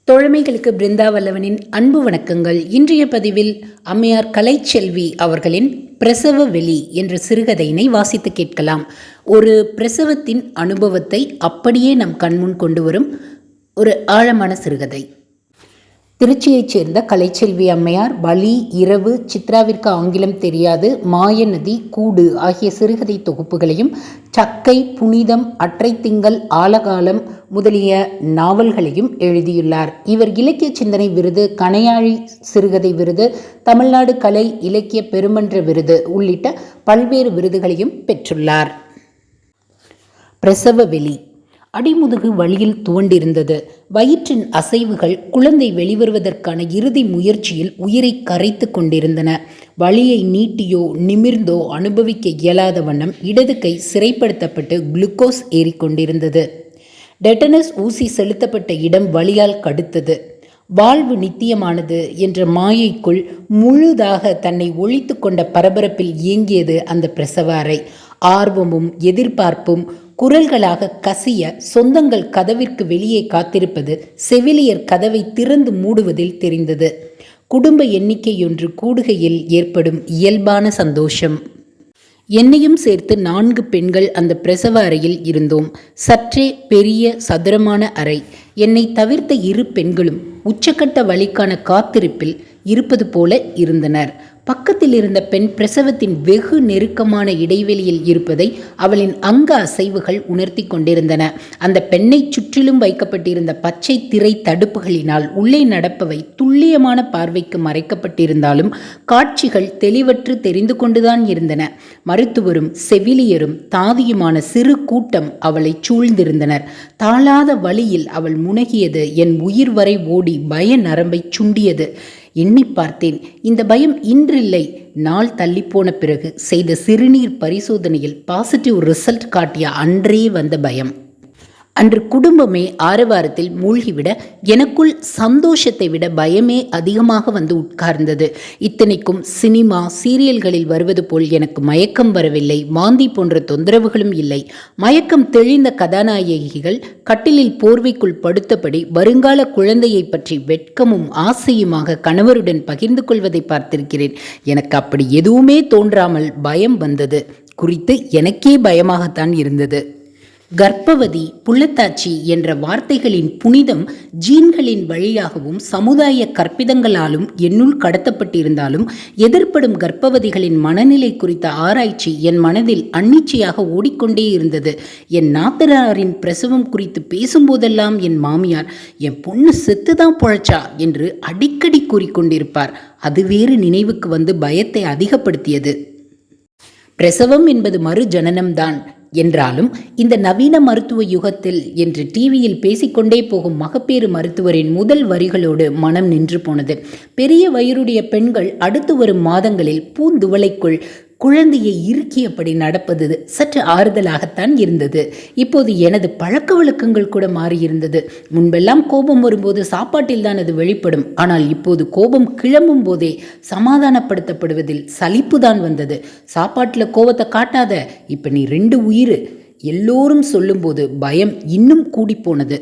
தோழமைகளுக்கு பிருந்தா வல்லவனின் அன்பு வணக்கங்கள். இன்றைய பதிவில் அம்மையார் கலைச்செல்வி அவர்களின் பிரசவ வெளி என்ற சிறுகதையினை வாசித்து கேட்கலாம். ஒரு பிரசவத்தின் அனுபவத்தை அப்படியே நம் கண்முன் கொண்டு வரும் ஒரு ஆழமான சிறுகதை. திருச்சியைச் சேர்ந்த கலைச்செல்வி அம்மையார் வலி, இரவு, சித்ராவிற்கு ஆங்கிலம் தெரியாது, மாயநதி, கூடு ஆகிய சிறுகதை தொகுப்புகளையும், சக்கை, புனிதம், அற்றைத்திங்கள், ஆலகாலம் முதலிய நாவல்களையும் எழுதியுள்ளார். இவர் இலக்கிய சிந்தனை விருது, கணையாழி சிறுகதை விருது, தமிழ்நாடு கலை இலக்கிய பெருமன்ற விருது உள்ளிட்ட பல்வேறு விருதுகளையும் பெற்றுள்ளார். பிரசவ வெளி. அடிமுதுகு வழியில் துவண்டிருந்தது. வயிற்றின் அசைவுகள் குழந்தை வெளிவருவதற்கான இறுதி முயற்சியில் உயிரை கரைத்து கொண்டிருந்தன. வலியை நீட்டியோ நிமிர்ந்தோ அனுபவிக்க இயலாத வண்ணம் இடது கை சிறைப்படுத்தப்பட்டு குளுக்கோஸ் ஏறிக்கொண்டிருந்தது. டெட்டனஸ் ஊசி செலுத்தப்பட்ட இடம் வலியால் கடுத்தது. வாழ்வு நித்தியமானது என்ற மாயைக்குள் முழுதாக தன்னை ஒழித்து கொண்ட பரபரப்பில் இயங்கியது அந்த பிரசவ அறை. ஆர்வமும் எதிர்பார்ப்பும் குரல்களாக கசிய சொந்தங்கள் கதவிற்கு வெளியே காத்திருப்பது செவிலியர் கதவை திறந்து மூடுவதில் தெரிந்தது. குடும்ப எண்ணிக்கையொன்று கூடுகையில் ஏற்படும் இயல்பான சந்தோஷம். என்னையும் சேர்த்து 4 பெண்கள் அந்த பிரசவ அறையில் இருந்தோம். சற்றே பெரிய சதுரமான அறை. என்னை தவிர்த்த 2 பெண்களும் உச்சக்கட்ட வலிக்கான காத்திருப்பில் இருப்பது போல இருந்தனர். பக்கத்தில் இருந்த பெண் பிரசவத்தின் வெகு நெருக்கமான இடைவெளியில் இருப்பதை அவளின் அங்க அசைவுகள் உணர்த்தி கொண்டிருந்தன. அந்த பெண்ணை சுற்றிலும் வைக்கப்பட்டிருந்த பச்சை திரை தடுப்புகளினால் உள்ளே நடப்பவை துல்லியமான பார்வைக்கு மறைக்கப்பட்டிருந்தாலும் காட்சிகள் தெளிவற்று தெரிந்து கொண்டுதான் இருந்தன. மருத்துவரும் செவிலியரும் தாதியுமான சிறு கூட்டம் அவளை சூழ்ந்திருந்தனர். தாளாத வழியில் அவள் முனகியது என் உயிர் வரை ஓடி பய நரம்பை சுண்டியது. எண்ணி பார்த்தேன். இந்த பயம் இன்றில்லை. நாள் தள்ளிப்போன பிறகு செய்த சிறுநீர் பரிசோதனையில் பாசிட்டிவ் ரிசல்ட் காட்டிய அன்றே வந்த பயம். அன்று குடும்பமே ஆரவாரத்தில் மூழ்கிவிட எனக்குள் சந்தோஷத்தை விட பயமே அதிகமாக வந்து உட்கார்ந்தது. இத்தனைக்கும் சினிமா சீரியல்களில் வருவது போல் எனக்கு மயக்கம் வரவில்லை. வாந்தி போன்ற தொந்தரவுகளும் இல்லை. மயக்கம் தெளிந்த கதாநாயகிகள் கட்டிலில் போர்வைக்குள் படுத்தபடி வருங்கால குழந்தையை பற்றி வெட்கமும் ஆசையுமாக கணவருடன் பகிர்ந்து கொள்வதை பார்த்திருக்கிறேன். எனக்கு அப்படி எதுவுமே தோன்றாமல் பயம் வந்தது குறித்து எனக்கே பயமாகத்தான் இருந்தது. கர்ப்பவதி, புள்ளத்தாச்சி என்ற வார்த்தைகளின் புனிதம் ஜீன்களின் வழியாகவும் சமுதாய கற்பிதங்களாலும் என்னுள் கடத்தப்பட்டிருந்தாலும் எதிர்ப்படும் கர்ப்பவதிகளின் மனநிலை குறித்த ஆராய்ச்சி என் மனதில் அன்னிச்சையாக ஓடிக்கொண்டே இருந்தது. என் நாத்தனாரின் பிரசவம் குறித்து பேசும்போதெல்லாம் என் மாமியார் என் பொண்ணு செத்துதான் பொழைச்சா என்று அடிக்கடி கூறிக்கொண்டிருப்பார். அது வேறு நினைவுக்கு வந்து பயத்தை அதிகப்படுத்தியது. பிரசவம் என்பது மறு ஜனனம்தான் என்றாலும் இந்த நவீன மருத்துவ யுகத்தில் என்று டிவியில் பேசிக்கொண்டே போகும் மகப்பேறு மருத்துவரின் முதல் வரிகளோடு மனம் நின்று போனது. பெரிய வயிறுடைய பெண்கள் அடுத்து வரும் மாதங்களில் பூந்துவளைக்குள் குழந்தையை இறுக்கியபடி நடப்பது சற்று ஆறுதலாகத்தான் இருந்தது. இப்போது எனது பழக்க வழக்கங்கள் கூட மாறியிருந்தது. முன்பெல்லாம் கோபம் வரும்போது சாப்பாட்டில் தான் அது வெளிப்படும். ஆனால் இப்போது கோபம் கிளம்பும் போதே சமாதானப்படுத்தப்படுவதில் சலிப்பு தான் வந்தது. சாப்பாட்டில் கோபத்தை காட்டாத, இப்ப நீ 2 உயிர் எல்லோரும் சொல்லும்போது பயம் இன்னும் கூடி போனது.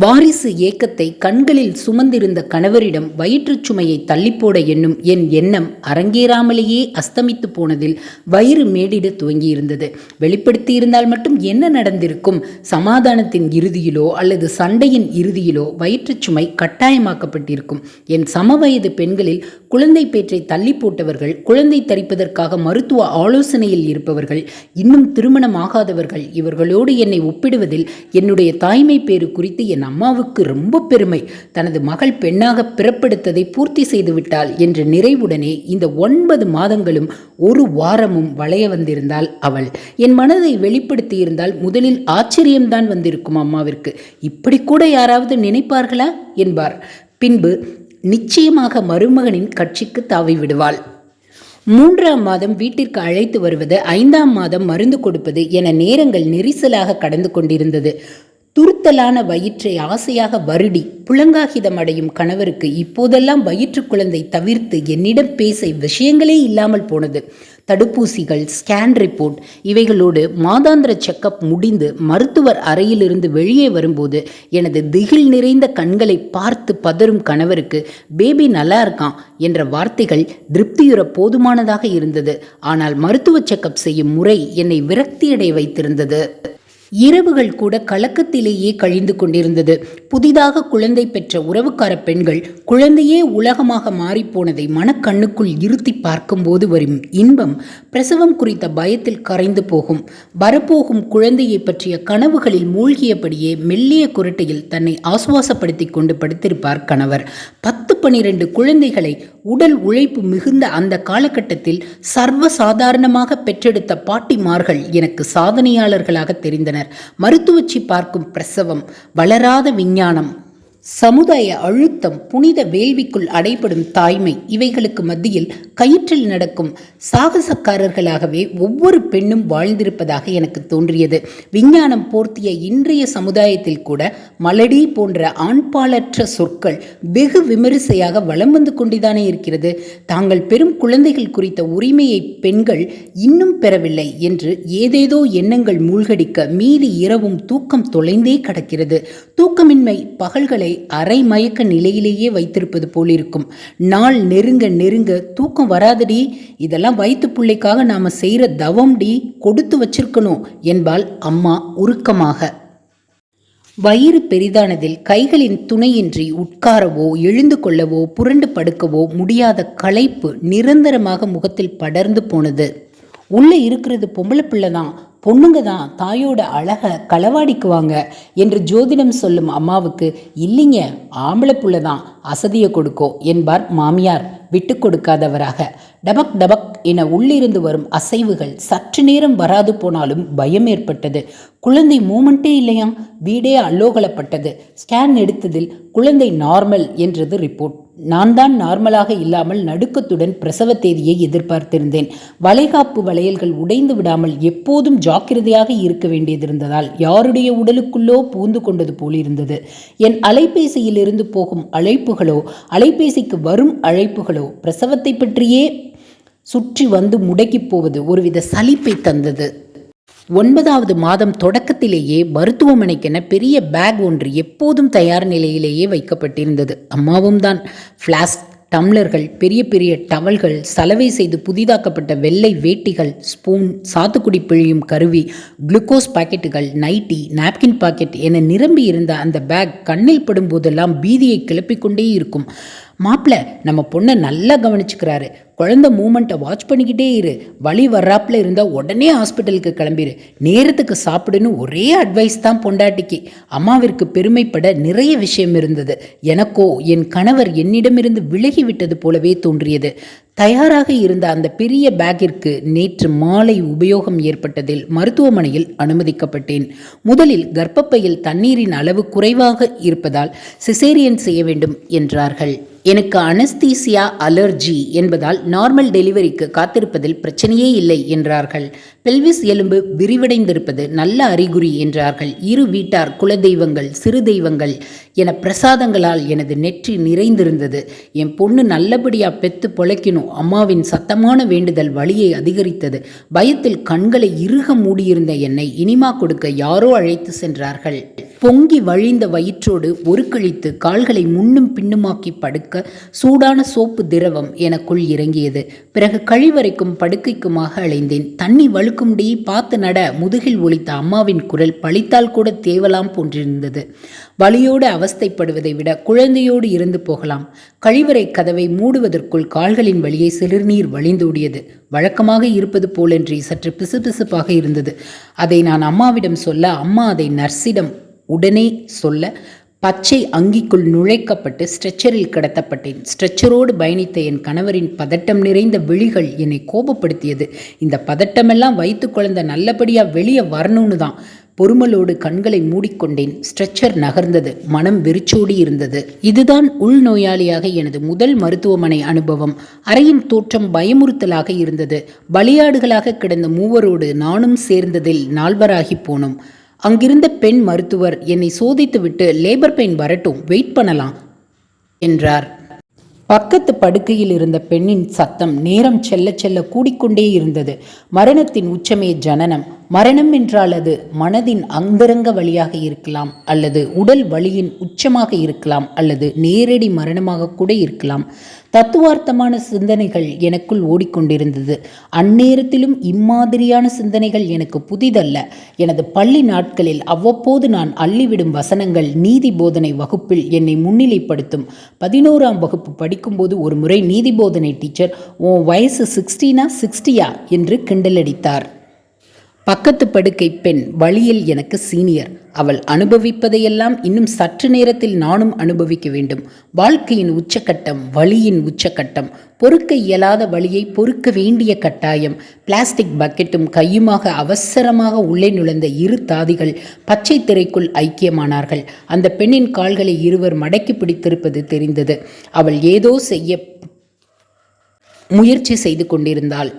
வாரிசு ஏக்கத்தை கண்களில் சுமந்திருந்த கணவரிடம் வயிற்றுச் சுமையை தள்ளிப்போட எண்ணும் என் எண்ணம் அரங்கேறாமலேயே அஸ்தமித்து போனதில் வயிறு மேடிட துவங்கியிருந்தது. வெளிப்படுத்தியிருந்தால் மட்டும் என்ன நடந்திருக்கும்? சமாதானத்தின் இறுதியிலோ அல்லது சண்டையின் இறுதியிலோ வயிற்றுச் சுமை கட்டாயமாக்கப்பட்டிருக்கும். என் சமவயது பெண்களில் குழந்தை பேற்றை தள்ளி போட்டவர்கள், குழந்தை தரிப்பதற்காக மருத்துவ ஆலோசனையில் இருப்பவர்கள், இன்னும் திருமணமாகாதவர்கள், இவர்களோடு என்னை ஒப்பிடுவதில் என்னுடைய தாய்மை பேறு குறித்து என் அம்மாவுக்கு ரொம்ப பெருமை. தனது மகள் பெண்ணாக பிறப்பெடுத்ததை பூர்த்தி செய்துவிட்டாள் என்ற நிறைவுடனே இந்த 9 மாதங்களும் 1 வாரமும் வளைய வந்திருந்தாள் அவள். என் மனதை வெளிப்படுத்தியிருந்தால் முதலில் ஆச்சரியம்தான் வந்திருக்கும் அம்மாவிற்கு. இப்படி கூட யாராவது நினைப்பார்களா என்பார். பின்பு நிச்சயமாக மருமகனின் கட்சிக்கு தாவி விடுவாள். 3ஆம் மாதம் வீட்டிற்கு அழைத்து வருவது, 5ஆம் மாதம் மருந்து கொடுப்பது என நேரங்கள் நெரிசலாக கடந்து கொண்டிருந்தது. துருத்தலான வயிற்றை ஆசையாக வருடி புலங்காகிதம் அடையும் கணவருக்கு இப்போதெல்லாம் வயிற்று குழந்தை தவிர்த்து என்னிடம் பேச விஷயங்களே இல்லாமல் போனது. தடுப்பூசிகள், ஸ்கேன் ரிப்போர்ட் இவைகளோடு மாதாந்திர செக்கப் முடிந்து மருத்துவர் அறையிலிருந்து வெளியே வரும்போது எனது திகில் நிறைந்த கண்களை பார்த்து பதறும் கணவருக்கு பேபி நல்லா இருக்கான் என்ற வார்த்தைகள் திருப்தியுற போதுமானதாக இருந்தது. ஆனால் மருத்துவ செக்கப் செய்யும் முறை என்னை விரக்தியடை வைத்திருந்தது. இரவுகள் கூட கலக்கத்திலேயே கழிந்து கொண்டிருந்தது. புதிதாக குழந்தை பெற்ற உறவுக்கார பெண்கள் குழந்தையே உலகமாக மாறிப்போனதை மனக்கண்ணுக்குள் இருத்தி பார்க்கும்போது வரும் இன்பம் பிரசவம் குறித்த பயத்தில் கரைந்து போகும். வரப்போகும் குழந்தையை பற்றிய கனவுகளில் மூழ்கியபடியே மெல்லிய குரட்டையில் தன்னை ஆசுவாசப்படுத்தி கொண்டு படுத்திருப்பார் கணவர். 10-12 குழந்தைகளை உடல் உழைப்பு மிகுந்த அந்த காலகட்டத்தில் சர்வசாதாரணமாக பெற்றெடுத்த பாட்டிமார்கள் எனக்கு சாதனையாளர்களாக தெரிந்தனர். மருத்துவச்சி பார்க்கும் பிரசவம், வளராத விஞ்ஞானம், சமுதாய அழுத்தம், புனித வேள்விக்குள் அடைபடும் தாய்மை இவைகளுக்கு மத்தியில் கயிற்றில் நடக்கும் சாகசக்காரர்களாகவே ஒவ்வொரு பெண்ணும் வாழ்ந்திருப்பதாக எனக்கு தோன்றியது. விஞ்ஞானம் போர்த்திய இன்றைய சமுதாயத்தில் கூட மலடி போன்ற ஆண்பாலற்ற சொற்கள் வெகு விமரிசையாக வலம் வந்து கொண்டுதானே இருக்கிறது. தாங்கள் பெறும் குழந்தைகள் குறித்த உரிமையை பெண்கள் இன்னும் பெறவில்லை என்று ஏதேதோ எண்ணங்கள் மூழ்கடிக்க மீதி இரவும் தூக்கம் தொலைந்தே கிடக்கிறது. தூக்கமின்மை பகல்களை அரை மயக்க நிலையிலேயே வைத்திருப்பது போலிருக்கும். நாள் நெருங்க நெருங்க தூக்கம் வராதடி, இதெல்லாம் வயிற்று பிள்ளைக்காக நாம செய்யற தவம்டி, கொடுத்து வச்சிருக்கணும் என்பாள் அம்மா உருக்கமாக. வயிறு பெரிதானதில் கைகளின் துணையின்றி உட்காரவோ எழுந்து கொள்ளவோ புரண்டு படுக்கவோ முடியாத களைப்பு நிரந்தரமாக முகத்தில் படர்ந்து போனது. உள்ளே இருக்கிறது பொம்பளை பிள்ளை தான், பொண்ணுங்க தான் தாயோட அழகை களவாடிக்குவாங்க என்று ஜோதிடம் சொல்லும் அம்மாவுக்கு, இல்லைங்க ஆம்பளை புள்ள தான் அசதியை கொடுக்கோ என்பார் மாமியார் விட்டு கொடுக்காதவராக. டபக் டபக் என உள்ளிருந்து வரும் அசைவுகள் சற்று நேரம் வராது போனாலும் பயம் ஏற்பட்டது. குழந்தை மூமெண்ட்டே இல்லையா? வீடே அல்லோகலப்பட்டது. ஸ்கேன் எடுத்ததில் குழந்தை நார்மல் என்றது ரிப்போர்ட். நான் தான் நார்மலாக இல்லாமல் நடுக்கத்துடன் பிரசவ தேதியை எதிர்பார்த்திருந்தேன். வளைகாப்பு வளையல்கள் உடைந்து விடாமல் எப்போதும் ஜாக்கிரதையாக இருக்க வேண்டியதிருந்ததால் யாருடைய உடலுக்குள்ளோ பூந்து கொண்டது போலிருந்தது. என் அலைபேசியில் இருந்து போகும் அழைப்புகளோ அலைபேசிக்கு வரும் அழைப்புகளோ பிரசவத்தை பற்றியே சுற்றி வந்து முடக்கி போவது ஒருவித சலிப்பை தந்தது. 9வது மாதம் தொடக்கத்திலேயே மருத்துவமனைக்கென பெரிய பேக் ஒன்று எப்போதும் தயார் நிலையிலேயே வைக்கப்பட்டிருந்தது. அம்மாவும் தான். ஃப்ளாஸ்க், டம்ளர்கள், பெரிய பெரிய டவல்கள், சலவை செய்து புதிதாக்கப்பட்ட வெள்ளை வேட்டிகள், ஸ்பூன், சாத்துக்குடி பிழியும் கருவி, குளுக்கோஸ் பாக்கெட்டுகள், நைட்டி, நாப்கின் பாக்கெட் என நிரம்பி இருந்த அந்த பேக் கண்ணில் படும் போதெல்லாம் பீதியை கிளப்பிக்கொண்டே இருக்கும். மாப்பிள்ள நம்ம பொண்ணை நல்லா கவனிச்சுக்கிறாரு, குழந்தை மூமெண்ட்டை வாட்ச் பண்ணிக்கிட்டே இரு, வலி வர்றாப்புல இருந்தால் உடனே ஹாஸ்பிட்டலுக்கு கிளம்பிடு, நேரத்துக்கு சாப்பிடுன்னு ஒரே அட்வைஸ் தான் பொண்டாட்டிக்கு. அம்மாவிற்கு பெருமைப்பட நிறைய விஷயம் இருந்தது. எனக்கோ என் கணவர் என்னிடமிருந்து விலகிவிட்டது போலவே தோன்றியது. தயாராக இருந்த அந்த பெரிய பேக்கிற்கு நேற்று மாலை உபயோகம் ஏற்பட்டதில் மருத்துவமனையில் அனுமதிக்கப்பட்டேன். முதலில் கர்ப்பப்பையில் தண்ணீரின் அளவு குறைவாக இருப்பதால் சிசேரியன் செய்ய வேண்டும் என்றார்கள். எனக்கு அனஸ்தீசியா அலர்ஜி என்பதால் நார்மல் டெலிவரிக்கு காத்திருப்பதில் பிரச்சனையே இல்லை என்றார்கள். பெல்விஸ் எலும்பு விரிவடைந்திருப்பது நல்ல அறிகுறி என்றார்கள். இரு வீட்டார் குலதெய்வங்கள், சிறு தெய்வங்கள் என பிரசாதங்களால் எனது நெற்றி நிறைந்திருந்தது. என் பொண்ணு நல்லபடியா பெத்து பொழைக்கணும். அம்மாவின் சத்தமான வேண்டுதல் வலியை அதிகரித்தது. பயத்தில் கண்களை இறுக மூடியிருந்த என்னை இனிமா கொடுக்க யாரோ அழைத்து சென்றார்கள். பொங்கி வழிந்த வயிற்றோடு ஒரு கழித்து கால்களை முன்னும் பின்னுமாக்கி படுக்க சூடான சோப்பு திரவம் எனக்குள் இறங்கியது. பிறகு கழிவறைக்கும் படுக்கைக்குமாக அலைந்தேன். தண்ணி வழுக்கும்படி பார்த்து நட முதுகில் ஒலித்த அம்மாவின் குரல் பழித்தால் கூட தேவலாம் போன்றிருந்தது. வலியோடு அவஸ்தைப்படுவதை விட குழந்தையோடு இருந்து போகலாம். கழிவறை கதவை மூடுவதற்குள் கால்களின் வழியே சிறுநீர் வழிந்தோடியது. வழக்கமாக இருப்பது போலன்றி சற்று பிசுபிசுப்பாக இருந்தது. அதை நான் அம்மாவிடம் சொல்ல அம்மா அதை நர்ஸிடம் உடனே சொல்ல பச்சை அங்கிக்குள் நுழைக்கப்பட்டு ஸ்ட்ரெச்சரில் கடத்தப்பட்டேன். ஸ்ட்ரெச்சரோடு பயணித்த என் கணவரின் பதட்டம் நிறைந்த விழிகள் என்னை கோபப்படுத்தியது. இந்த பதட்டமெல்லாம் வைத்து குழந்தை நல்லபடியாக வெளியே வரணும்னு தான். பொறுமலோடு கண்களை மூடிக்கொண்டேன். ஸ்ட்ரெச்சர் நகர்ந்தது. மனம் வெறிச்சோடி இருந்தது. இதுதான் உள்நோயாளியாக எனது முதல் மருத்துவமனை அனுபவம். அறையின் தோற்றம் பயமுறுத்தலாக இருந்தது. பலியாடுகளாக கிடந்த மூவரோடு நானும் சேர்ந்ததில் நால்வராகி போனோம். அங்கிருந்த பெண் மருத்துவர் என்னை சோதித்துவிட்டு லேபர் பெயின் வரட்டும், வெயிட் பண்ணலாம் என்றார். பக்கத்து படுக்கையில் இருந்த பெண்ணின் சத்தம் நேரம் செல்ல செல்ல கூடிக்கொண்டே இருந்தது. மரணத்தின் உச்சமே ஜனனம். மரணம் என்றால் அது மனதின் அந்தரங்க வழியாக இருக்கலாம், அல்லது உடல் வலியின் உச்சமாக இருக்கலாம், அல்லது நேரடி மரணமாக கூட இருக்கலாம். தத்துவார்த்தமான சிந்தனைகள் எனக்குள் ஓடிக்கொண்டிருந்தது. அந்நேரத்திலும் இம்மாதிரியான சிந்தனைகள் எனக்கு புதிதல்ல. எனது பள்ளி நாட்களில் அவ்வப்போது நான் அள்ளிவிடும் வசனங்கள் நீதி போதனை வகுப்பில் என்னை முன்னிலைப்படுத்தும். 11ஆம் வகுப்பு படிக்கும்போது ஒரு முறை நீதி போதனை டீச்சர், உன் வயசு 60 என்று கிண்டலடித்தார். பக்கத்து படுக்கை பெண் வழியில் எனக்கு சீனியர். அவள் அனுபவிப்பதையெல்லாம் இன்னும் சற்று நேரத்தில் நானும் அனுபவிக்க வேண்டும். வாழ்க்கையின் உச்சக்கட்டம், வலியின் உச்சக்கட்டம், பொறுக்க இயலாத வலியை பொறுக்க வேண்டிய கட்டாயம். பிளாஸ்டிக் பக்கெட்டும் கையுமாக அவசரமாக உள்ளே நுழைந்த இரு தாதிகள் பச்சை திரைக்குள் ஐக்கியமானார்கள். அந்த பெண்ணின் கால்களை இருவர் மடக்கி பிடித்திருப்பது தெரிந்தது. அவள் ஏதோ செய்ய முயற்சி செய்து கொண்டிருந்தாள்.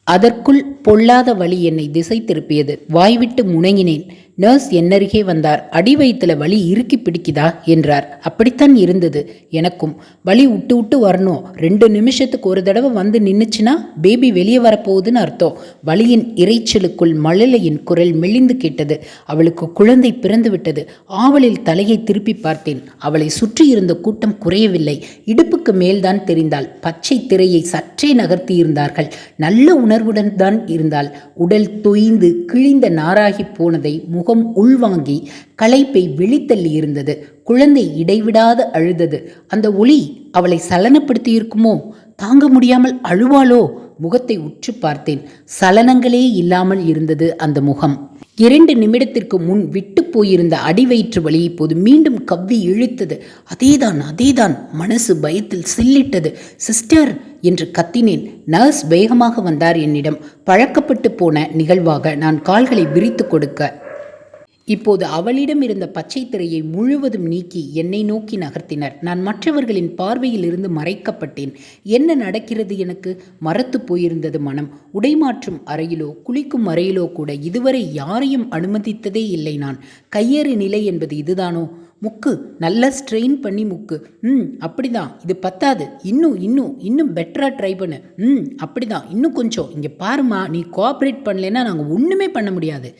அதற்குள் பொல்லாத வலி என்னை திசை திருப்பியது. வாய்விட்டு முணங்கினேன். நர்ஸ் என்னருகே வந்தார். அடி வயிற்றுல வலி இறுக்கி பிடிக்குதா என்றார். அப்படித்தான் இருந்தது எனக்கும். வலி விட்டு விட்டு வரணும். 2 நிமிஷத்துக்கு ஒரு தடவை வந்து நின்றுச்சுன்னா பேபி வெளியே வரப்போகுதுன்னு அர்த்தம். வலியின் இறைச்சலுக்குள் மழலையின் குரல் மெலிந்து கேட்டது. அவளுக்கு குழந்தை பிறந்து விட்டது. ஆவலில் தலையை திருப்பி பார்த்தேன். அவளை சுற்றி இருந்த கூட்டம் குறையவில்லை. இடுப்புக்கு மேல்தான் தெரிந்தாள். பச்சை திரையை சற்றே நகர்த்தி இருந்தார்கள். நல்ல உணர்வுடன் தான் இருந்தாள். உடல் தொய்ந்து கிழிந்த நாராகி போனதை முகம் உள்வாங்கி களைப்பை வெளித்தள்ளி இருந்தது. குழந்தை இடைவிடாத அழுதது. அந்த ஒளி அவளை சலனப்படுத்தி இருக்குமோ? தாங்க முடியாமல் அழுவாளோ? முகத்தை உற்று பார்த்தேன். சலனங்களே இல்லாமல் இருந்தது அந்த முகம். 2 நிமிடத்திற்கு முன் விட்டு போயிருந்த அடிவயிற்று வலி இப்போது மீண்டும் கவ்வி இழுத்தது. அதேதான். மனசு பயத்தில் சில்லிட்டது. சிஸ்டர் என்று கத்தினேன். நர்ஸ் வேகமாக வந்தார் என்னிடம். பழக்கப்பட்டு போன நிகழ்வாக நான் கால்களை விரித்து கொடுக்க இப்போது அவளிடம் இருந்த பச்சை திரையை முழுவதும் நீக்கி என்னை நோக்கி நகர்த்தினர். நான் மற்றவர்களின் பார்வையில் இருந்து மறைக்கப்பட்டேன். என்ன நடக்கிறது? எனக்கு மறத்து போயிருந்தது மனம். உடைமாற்றும் அறையிலோ குளிக்கும் அறையிலோ கூட இதுவரை யாரையும் அனுமதித்ததே இல்லை நான். கையேறு நிலை என்பது இதுதானோ? முக்கு நல்லா ஸ்ட்ரெயின் பண்ணி முக்கு. அப்படிதான். இது பத்தாது. இன்னும் பெட்டரா ட்ரை பண்ணு. அப்படிதான். இன்னும் கொஞ்சம். இங்கே பாருமா, நீ கோஆப்ரேட் பண்ணலைன்னா நாங்கள் ஒன்றுமே பண்ண முடியாது.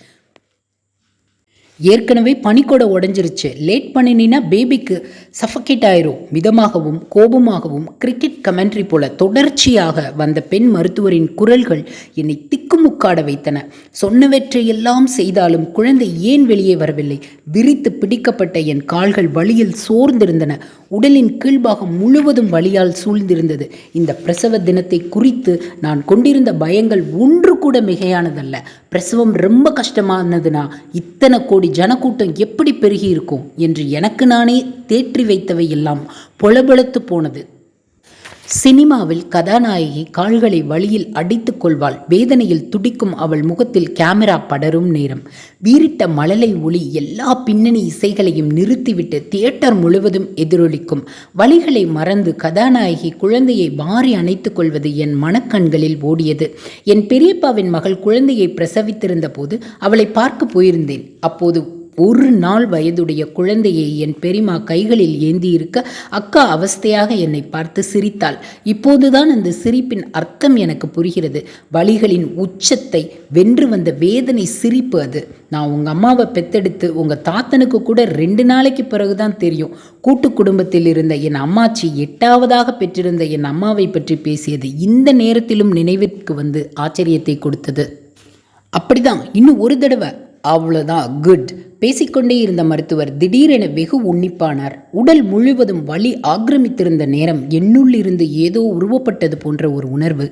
ஏற்கனவே பனிக்கூட உடஞ்சிருச்சு. லேட் பண்ணினா பேபிக்கு சஃபகேட் ஆயிரும். மிதமாகவும் கோபமாகவும் கிரிக்கெட் கமெண்ட்ரி போல தொடர்ச்சியாக வந்த பெண் மருத்துவரின் குரல்கள் என்னை திக்குமுக்காட வைத்தன. சொன்னவற்றையெல்லாம் செய்தாலும் குழந்தை ஏன் வெளியே வரவில்லை? விரித்து பிடிக்கப்பட்ட என் கால்கள் வலியில் சோர்ந்திருந்தன. உடலின் கீழ்பாகம் முழுவதும் வலியால் சூழ்ந்திருந்தது. இந்த பிரசவ தினத்தை குறித்து நான் கொண்டிருந்த பயங்கள் ஒன்று கூட மிகையானதல்ல. பிரசவம் ரொம்ப கஷ்டமானதுனா இத்தனை கோடி ஜனக்கூட்டம் எப்படி பெருகி இருக்கும் என்று எனக்கு நானே தேற்றி வைத்தவை எல்லாம் பொலபொலத்து போனது. சினிமாவில் கதாநாயகி கால்களை வலியில் அடித்துக் கொள்வாள். வேதனையில் துடிக்கும் அவள் முகத்தில் கேமரா படரும் நேரம். வீறிட்ட மழலை ஒளி எல்லா பின்னணி இசைகளையும் நிறுத்திவிட்டு தியேட்டர் முழுவதும் எதிரொலிக்கும். வலிகளை மறந்து கதாநாயகி குழந்தையை வாரி அணைத்துக் கொள்வது என் மனக்கண்களில் ஓடியது. என் பெரியப்பாவின் மகள் குழந்தையை பிரசவித்திருந்த போது அவளை பார்க்க போயிருந்தேன். அப்போது 1 நாள் வயதுடைய குழந்தையை என் பெரியம்மா கைகளில் ஏந்தி இருக்க அக்கா அவஸ்தையாக என்னை பார்த்து சிரித்தாள். இப்போதுதான் அந்த சிரிப்பின் அர்த்தம் எனக்கு புரிகிறது. வலிகளின் உச்சத்தை வென்று வந்த வேதனை சிரிப்பு அது. நான் உங்கள் அம்மாவை பெத்தெடுத்து உங்கள் தாத்தனுக்கு கூட 2 நாளைக்கு பிறகுதான் தெரியும். கூட்டு குடும்பத்தில் இருந்த என் அம்மாச்சி 8ஆவதாக பெற்றிருந்த என் அம்மாவை பற்றி பேசியது இந்த நேரத்திலும் நினைவிற்கு வந்து ஆச்சரியத்தை கொடுத்தது. அப்படிதான், இன்னும் ஒரு தடவை, அவ்வளோதான், குட். பேசிக்கொண்டே இருந்த மருத்துவர் திடீரென வெகு உன்னிப்பானார். உடல் முழுவதும் வலி ஆக்கிரமித்திருந்த நேரம் என்னுள்ளிருந்து ஏதோ உருவப்பட்டது போன்ற ஒரு உணர்வு.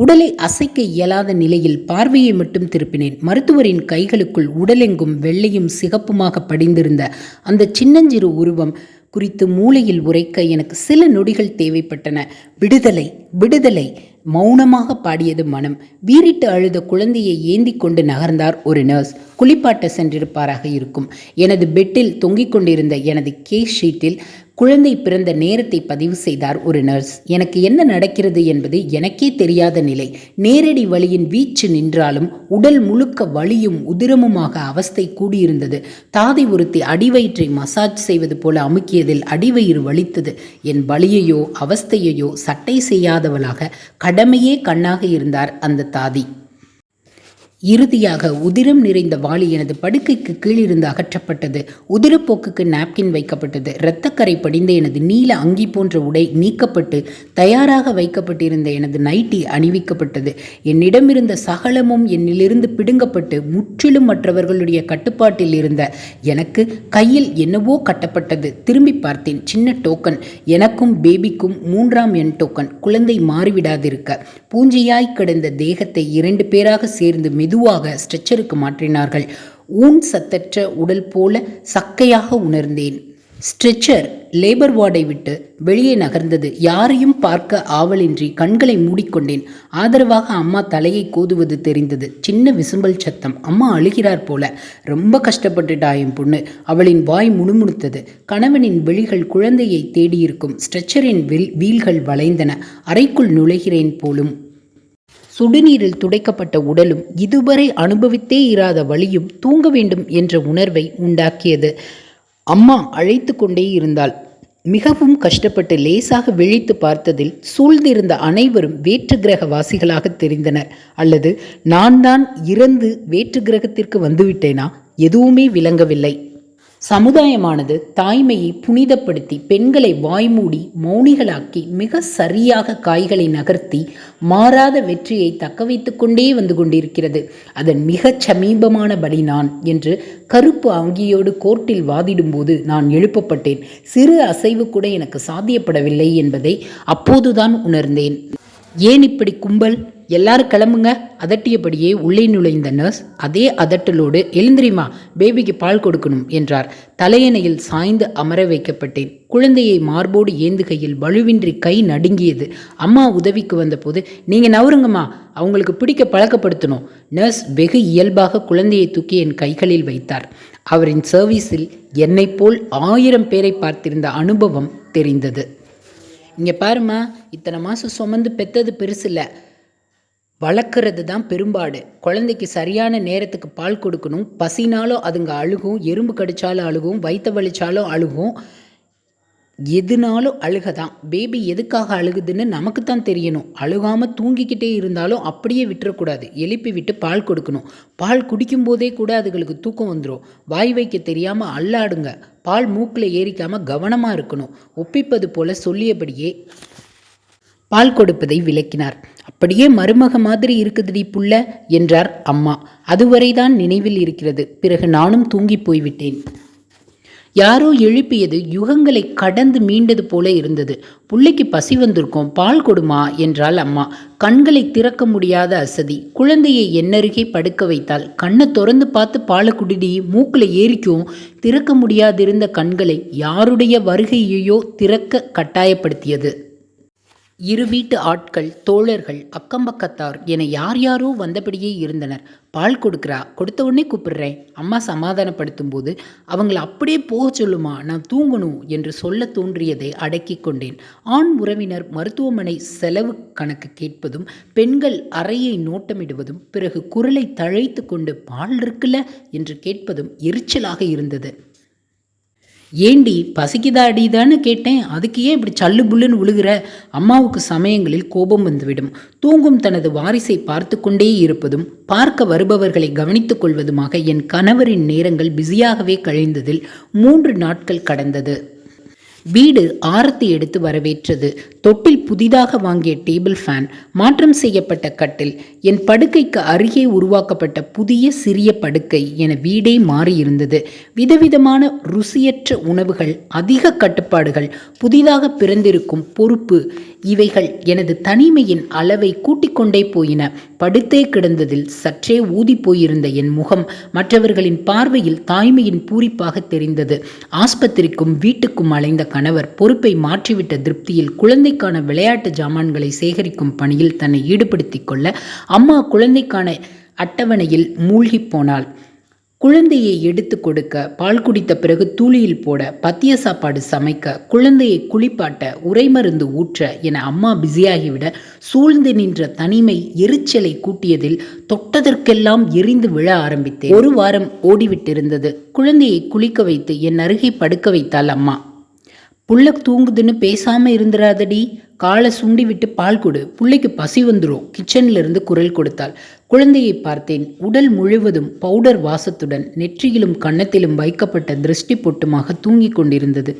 உடலை அசைக்க இயலாத நிலையில் பார்வையை மட்டும் திருப்பினேன். மருத்துவரின் கைகளுக்குள் உடலெங்கும் வெள்ளையும் சிகப்புமாக படிந்திருந்த அந்த சின்னஞ்சிறு உருவம் குறித்து மூளையில் உரைக்க எனக்கு சில நொடிகள் தேவைப்பட்டன. விடுதலை, மௌனமாக பாடியது மனம். வீறிட்டு அழுத குழந்தையை ஏந்தி கொண்டு நகர்ந்தார் ஒரு நர்ஸ். குளிப்பாட்ட சென்றிருப்பாராக இருக்கும். எனது பெட்டில் தொங்கிக் கொண்டிருந்த எனது கேஸ் ஷீட்டில் குழந்தை பிறந்த நேரத்தை பதிவு செய்தார் ஒரு நர்ஸ். எனக்கு என்ன நடக்கிறது என்பது எனக்கே தெரியாத நிலை. நேரடி வலியின் வீச்சு நின்றாலும் உடல் முழுக்க வலியும் உதிரமுமாக அவஸ்தை கூடியிருந்தது. தாதை ஒருத்தி அடிவயிற்றை மசாஜ் செய்வது போல அமுக்கியதில் அடிவயிறு வலித்தது. என் வலியையோ அவஸ்தையையோ சட்டை செய்யாதவளாக கடமையே கண்ணாக இருந்தார் அந்த தாதி. இறுதியாக உதிரம் நிறைந்த வாளி எனது படுக்கைக்கு கீழிருந்து அகற்றப்பட்டது. உதிரப்போக்குக்கு நாப்கின் வைக்கப்பட்டது. இரத்தக்கரை படிந்த எனது நீல அங்கி போன்ற உடை நீக்கப்பட்டு தயாராக வைக்கப்பட்டிருந்த எனது நைட்டி அணிவிக்கப்பட்டது. என்னிடமிருந்த சகலமும் என்னிலிருந்து பிடுங்கப்பட்டு முற்றிலும் மற்றவர்களுடைய கட்டுப்பாட்டில் இருந்த எனக்கு கையில் என்னவோ கட்டப்பட்டது. திரும்பி பார்த்தேன். சின்ன டோக்கன். எனக்கும் பேபிக்கும் 3ஆம் எண் டோக்கன். குழந்தை மாறிவிடாதிருக்க. பூஞ்சையாய் கிடந்த தேகத்தை 2 பேராக சேர்ந்து மெதுவாக ஸ்ட்ரெச்சருக்கு மாற்றினார்கள். ஊன் சத்தற்ற உடல் போல சக்கையாக உணர்ந்தேன். ஸ்ட்ரெச்சர் லேபர் வார்டை விட்டு வெளியே நகர்ந்தது. யாரையும் பார்க்க ஆவலின்றி கண்களை மூடிக்கொண்டேன். ஆதரவாக அம்மா தலையை கோதுவது தெரிந்தது. சின்ன விசும்பல் சத்தம். அம்மா அழுகிறார் போல. ரொம்ப கஷ்டப்பட்டுட்டா என் பொண்ணு. அவளின் வாய் முணுமுணுத்தது. கணவனின் விழிகள் குழந்தையை தேடியிருக்கும். ஸ்ட்ரெச்சரின் வீல்கள் வளைந்தன. அறைக்குள் நுழைகிறேன் போலும். சுடுநீரில் துடைக்கப்பட்ட உடலும் இதுவரை அனுபவித்தே இராத வலியும் தூங்க வேண்டும் என்ற உணர்வை உண்டாக்கியது. அம்மா அழைத்து கொண்டே இருந்தாள். மிகவும் கஷ்டப்பட்டு லேசாக விழித்து பார்த்ததில் சூழ்ந்திருந்த அனைவரும் வேற்று கிரக வாசிகளாக தெரிந்தனர். அல்லது நான் தான் இறந்து வேற்று கிரகத்திற்கு வந்துவிட்டேனா? எதுவுமே விளங்கவில்லை. சமுதாயமானது தாய்மையை புனிதப்படுத்தி பெண்களை வாய்மூடி மௌனிகளாக்கி மிக சரியாக காய்களை நகர்த்தி மாறாத வெற்றியை தக்க வைத்து கொண்டே வந்து கொண்டிருக்கிறது. அதன் மிகச் சமீபமான பலி நான் என்று கருப்பு அங்கியோடு கோர்ட்டில் வாதிடும்போது நான் எழுப்பப்பட்டேன். சிறு அசைவு கூட எனக்கு சாத்தியப்படவில்லை என்பதை அப்போதுதான் உணர்ந்தேன். ஏன் இப்படி கும்பல்? எல்லாரும் கிளம்புங்க. அதட்டியபடியே உள்ளே நுழைந்த நர்ஸ் அதே அதட்டலோடு எழுந்திரிமா, பேபிக்கு பால் கொடுக்கணும் என்றார். தலையணையில் சாய்ந்து அமர வைக்கப்பட்டேன். குழந்தையை மார்போடு ஏந்துகையில் வலுவின்றி கை நடுங்கியது. அம்மா உதவிக்கு வந்தபோது நீங்கள் நவருங்கம்மா, அவங்களுக்கு பிடிக்க பழக்கப்படுத்தணும். நர்ஸ் வெகு இயல்பாக குழந்தையை தூக்கி என் கைகளில் வைத்தார். அவரின் சர்வீஸில் என்னை போல் 1000 பேரை பார்த்திருந்த அனுபவம் தெரிந்தது. இங்கே பாருமா, இத்தனை மாதம் சுமந்து பெற்றது பெருசில்லை, வளர்க்குறது தான் பெரும்பாடு. குழந்தைக்கு சரியான நேரத்துக்கு பால் கொடுக்கணும். பசினாலும் அதுங்க அழுகும், எறும்பு கடிச்சாலும் அழுகும், வயிற்று வலிச்சாலும் அழுகும், எதுனாலும் அழுகதான். பேபி எதுக்காக அழுகுதுன்னு நமக்கு தான் தெரியணும். அழுகாமல் தூங்கிக்கிட்டே இருந்தாலும் அப்படியே விட்டுறக்கூடாது. எழுப்பி விட்டு பால் கொடுக்கணும். பால் குடிக்கும்போதே கூட அதுகளுக்கு தூக்கம் வந்துடும். வாய் வைக்க தெரியாமல் அல்லாடுங்க. பால் மூக்கில் ஏறிக்காமல் கவனமாக இருக்கணும். ஒப்பிப்பது போல சொல்லியபடியே பால் கொடுப்பதை விளக்கினார். அப்படியே மருமக மாதிரி இருக்குதுடி புள்ள என்றார் அம்மா. அதுவரைதான் நினைவில் இருக்கிறது. பிறகு நானும் தூங்கி போய்விட்டேன். யாரோ எழுப்பியது யுகங்களை கடந்து மீண்டது போல இருந்தது. புள்ளைக்கு பசி வந்திருக்கோம், பால் கொடுமா என்றாள் அம்மா. கண்களை திறக்க முடியாத அசதி. குழந்தையை என்னருகே படுக்க வைத்தால் கண்ணை திறந்து பார்த்து பாலை குடிடி, மூக்கில் ஏறிக்கும். திறக்க முடியாதிருந்த கண்களை யாருடைய வருகையையோ திறக்க கட்டாயப்படுத்தியது. இரு வீட்டு ஆட்கள், தோழர்கள், அக்கம்பக்கத்தார் என யார் யாரோ வந்தபடியே இருந்தனர். பால் கொடுக்குறா, கொடுத்த உடனே கூப்பிடுறேன். அம்மா சமாதானப்படுத்தும் போது அவங்கள அப்படியே போக சொல்லுமா, நான் தூங்கணும் என்று சொல்ல தோன்றியதை அடக்கி கொண்டேன். ஆண் உறவினர் மருத்துவமனை செலவு கணக்கு கேட்பதும், பெண்கள் அறையை நோட்டமிடுவதும், பிறகு குரலை தழைத்து கொண்டு பால் இருக்குல்ல என்று கேட்பதும் எரிச்சலாக இருந்தது. ஏண்டி பசிக்குதாடிதான்னு கேட்டேன், அதுக்கு ஏன் இப்படி சல்லு புல்லுன்னு விழுகிற? அம்மாவுக்கு சமயங்களில் கோபம் வந்துவிடும். தூங்கும் தனது வாரிசை பார்த்து கொண்டே இருப்பதும் பார்க்க வருபவர்களை கவனித்துக் கொள்வதுமாக என் கணவரின் நேரங்கள் பிஸியாகவே கழிந்ததில் 3 நாட்கள் கடந்தது. வீடு ஆரத்தி எடுத்து வரவேற்றது. தொட்டில் புதிதாக வாங்கிய டேபிள் ஃபேன், மாற்றம் செய்யப்பட்ட கட்டில், என் படுக்கைக்கு அருகே உருவாக்கப்பட்ட புதிய சிறிய படுக்கை என வீடே மாறியிருந்தது. விதவிதமான ருசியற்ற உணவுகள், அதிக கட்டுப்பாடுகள், புதிதாக பிறந்திருக்கும் பொறுப்பு, இவைகள் எனது தனிமையின் அளவை கூட்டிக் கொண்டே போயின. படுத்தே கிடந்ததில் சற்றே ஊதி போயிருந்த என் முகம் மற்றவர்களின் பார்வையில் தாய்மையின் பூரிப்பாக தெரிந்தது. ஆஸ்பத்திரிக்கும் வீட்டுக்கும் அலைந்த கணவர் பொறுப்பை மாற்றிவிட்ட திருப்தியில் குழந்தைக்கான விளையாட்டு ஜாமான்களை சேகரிக்கும் பணியில் தன்னை ஈடுபடுத்திக் கொள்ள அம்மா குழந்தைக்கான அட்டவணையில் மூழ்கி போனாள். குழந்தையை எடுத்து கொடுக்க, பால் குடித்த பிறகு தூளியில் போட, பத்திய சாப்பாடு சமைக்க, குழந்தையை குளிப்பாட்ட, உரைமருந்து ஊற்ற என அம்மா பிஸியாகிவிட சூழ்ந்து நின்ற தனிமை எரிச்சலை கூட்டியதில் தொட்டதற்கெல்லாம் எரிந்து விழ ஆரம்பித்தேன். ஒரு வாரம் ஓடிவிட்டிருந்தது. குழந்தையை குளிக்க வைத்து என் அருகே படுக்க வைத்தாள் அம்மா. புள்ள தூங்குதுன்னு பேசாம இருந்துராதடி, காலை சுண்டி விட்டு பால் கொடு, புள்ளைக்கு பசி வந்துடும், கிச்சன்ல இருந்து குரல் கொடுத்தாள். குழந்தையை பார்த்தேன். உடல் முழுவதும் பவுடர் வாசத்துடன் நெற்றியிலும் கன்னத்திலும் வைக்கப்பட்ட திருஷ்டி பொட்டுமாக தூங்கிக் கொண்டிருந்தது.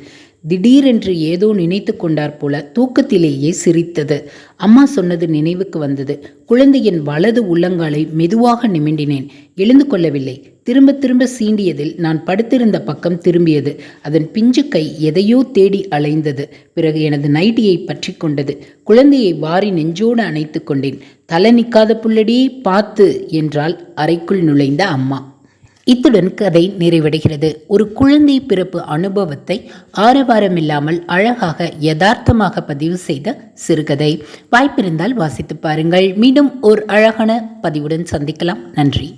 திடீரென்று ஏதோ நினைத்து கொண்டார் போல தூக்கத்திலேயே சிரித்தது. அம்மா சொன்னது நினைவுக்கு வந்தது. குழந்தையின் வலது உள்ளங்காலை மெதுவாக நிமிண்டினேன். எழுந்து கொள்ளவில்லை. திரும்ப திரும்ப சீண்டியதில் நான் படுத்திருந்த பக்கம் திரும்பியது. அதன் பிஞ்சு கை எதையோ தேடி அலைந்தது. பிறகு எனது நைட்டியை பற்றி கொண்டது. குழந்தையை வாரி நெஞ்சோடு அணைத்து கொண்டேன். தலை நிற்காத புள்ளடி பார்த்து என்றால் அறைக்குள் நுழைந்த அம்மா. இத்துடன் கதை நிறைவடைகிறது. ஒரு குழந்தை பிறப்பு அனுபவத்தை ஆரவாரமில்லாமல் அழகாக யதார்த்தமாக பதிவு செய்த சிறுகதை. வாய்ப்பிருந்தால் வாசித்து பாருங்கள். மீண்டும் ஒரு அழகான பதிவுடன் சந்திக்கலாம். நன்றி.